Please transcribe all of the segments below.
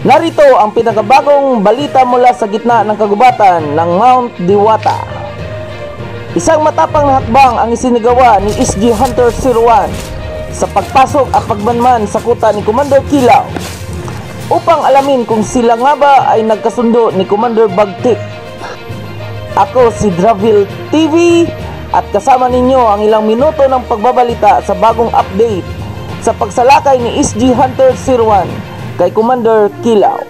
Narito ang pinakabagong balita mula sa gitna ng kagubatan ng Mount Diwata. Isang matapang na hakbang ang isinigawa ni SG Hunter 01 sa pagpasok at pagmanman sa kuta ni Commander Kilaw upang alamin kung sila nga ba ay nagkasundo ni Commander Bagtik. Ako si Dravil TV at kasama ninyo ang ilang minuto ng pagbabalita sa bagong update sa pagsalakay ni SG Hunter 01 kay Commander Kilaw.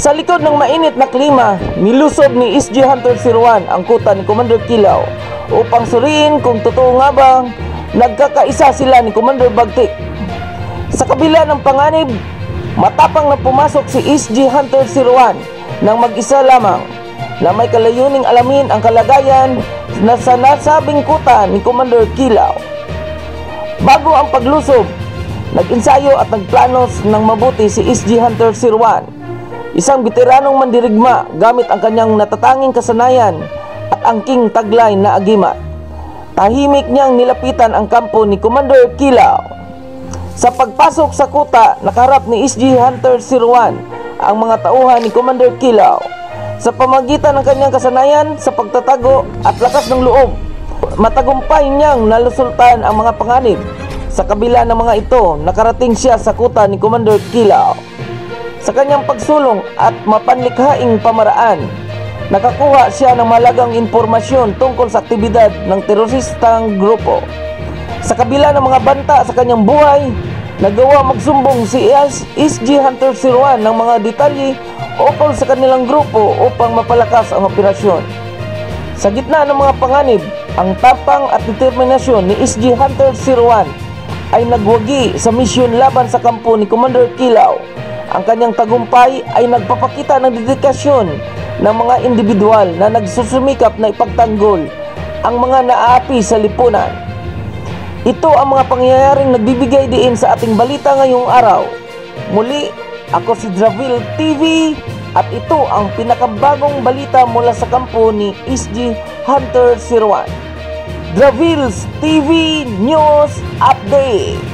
Sa likod ng mainit na klima, nilusob ni SG Hunter 01 ang kuta ni Commander Kilaw upang suriin kung totoo nga bang nagkakaisa sila ni Commander Bagtik. Sa kabila ng panganib, matapang na pumasok si SG Hunter 01 nang mag-isa lamang na may kalayuning alamin ang kalagayan na sa nasabing kuta ni Commander Kilaw. Bago ang paglusob, nag-ensayo at nagplanos ng mabuti si SG Hunter 01, isang veteranong mandirigma gamit ang kanyang natatanging kasanayan at angking taglay na agimat. Tahimik niyang nilapitan ang kampo ni Commander Kilaw. Sa pagpasok sa kuta, nakaharap ni SG Hunter 01 ang mga tauhan ni Commander Kilaw. Sa pamagitan ng kanyang kasanayan sa pagtatago at lakas ng loob, matagumpay niyang nalusultan ang mga panganib. Sa kabila ng mga ito, nakarating siya sa kuta ni Commander Kilaw. Sa kanyang pagsulong at mapanlikhaing pamaraan, nakakuha siya ng mahalagang impormasyon tungkol sa aktibidad ng teroristang grupo. Sa kabila ng mga banta sa kanyang buhay, nagawa magsumbong si SG Hunter 01 ng mga detalye ukol sa kanilang grupo upang mapalakas ang operasyon. Sa gitna ng mga panganib, ang tapang at determinasyon ni SG Hunter 01 ay nagwagi sa misyon laban sa kampo ni Commander Kilaw. Ang kanyang tagumpay ay nagpapakita ng dedikasyon ng mga individual na nagsusumikap na ipagtanggol ang mga naaapi sa lipunan. Ito ang mga pangyayaring nagbibigay diin sa ating balita ngayong araw. Muli, ako si Dravil TV at ito ang pinakabagong balita mula sa kampo ni SG Hunter 01. Dravils TV News Update.